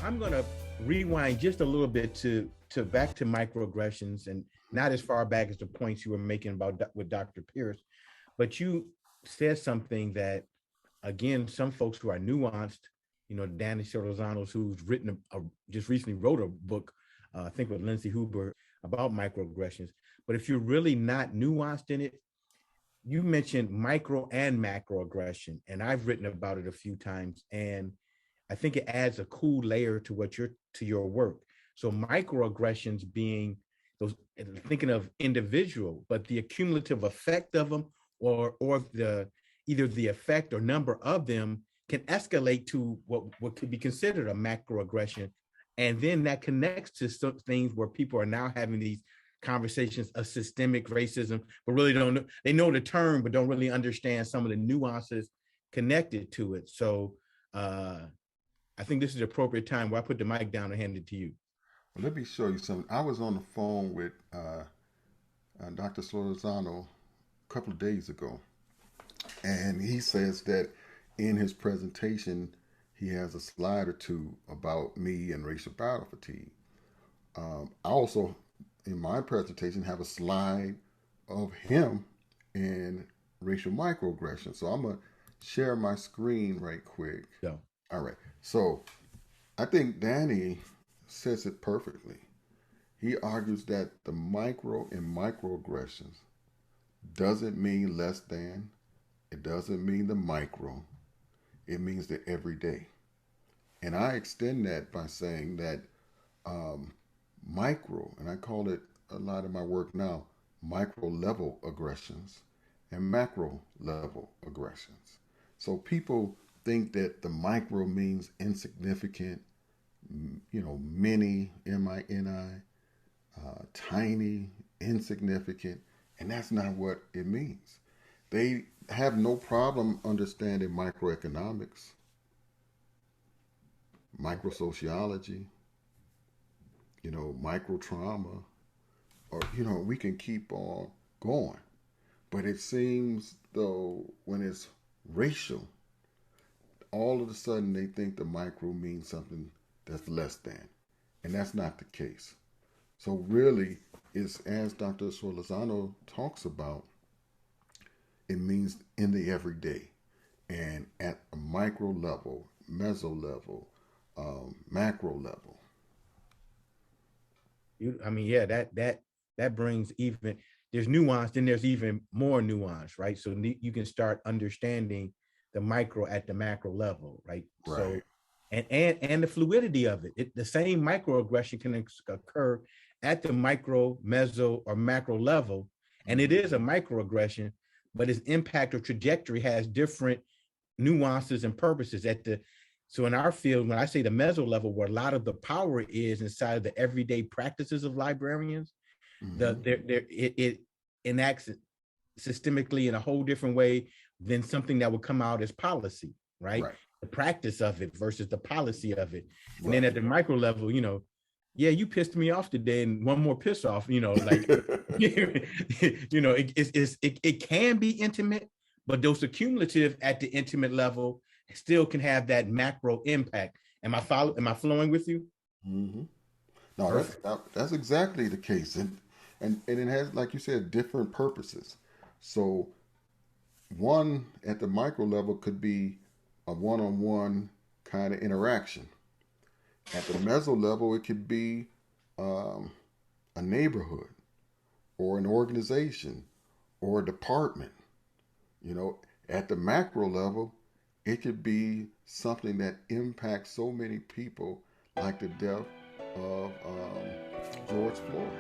I'm going to rewind just a little bit to back to microaggressions, and not as far back as the points you were making about with Dr. Pierce, but you said something that, again, some folks who are nuanced, Danny Solorzano, who's written just recently wrote a book, I think with Lindsay Huber, about microaggressions. But if you're really not nuanced in it, you mentioned micro and macroaggression, and I've written about it a few times, and I think it adds a cool layer to your work. So microaggressions being those, thinking of individual, but the accumulative effect of them, or the either the effect or number of them can escalate to what could be considered a macroaggression. And then that connects to some things where people are now having these conversations of systemic racism, but really don't know, they know the term, but don't really understand some of the nuances connected to it. So I think this is the appropriate time where I put the mic down and hand it to you. Well, let me show you something. I was on the phone with Dr. Solorzano a couple of days ago, and he says that in his presentation, he has a slide or two about me and racial battle fatigue. I also, in my presentation, have a slide of him and racial microaggression. So I'm going to share my screen right quick. Yeah. All right. So I think Danny says it perfectly. He argues that the micro and microaggressions doesn't mean less than. It doesn't mean the micro. It means the everyday. And I extend that by saying that micro, and I call it a lot of my work now, micro level aggressions and macro level aggressions. So people think that the micro means insignificant, mini, M-I-N-I, tiny, insignificant, and that's not what it means. They have no problem understanding microeconomics, microsociology, micro trauma, or, we can keep on going. But it seems though when it's racial, all of a sudden they think the micro means something that's less than. And that's not the case. So really, it's as Dr. Solorzano talks about, it means in the everyday and at a micro level, meso level, macro level. That brings even, there's nuance, then there's even more nuance, right? So you can start understanding the micro at the macro level, right? Right. So and the fluidity of it. The same microaggression can occur at the micro, meso, or macro level, and it is a microaggression, but its impact or trajectory has different nuances and purposes. So in our field, when I say the meso level, where a lot of the power is inside of the everyday practices of librarians, it enacts systemically in a whole different way than something that would come out as policy, right? The practice of it versus the policy of it. And then at the micro level, yeah, you pissed me off today, and one more piss off, it can be intimate, but those accumulative at the intimate level still can have that macro impact. Am I flowing with you? Mm-hmm. No, that's exactly the case. And it has, like you said, different purposes. So one at the micro level could be a one-on-one kind of interaction. At the meso level, it could be a neighborhood or an organization or a department. At the macro level, it could be something that impacts so many people, like the death of George Floyd.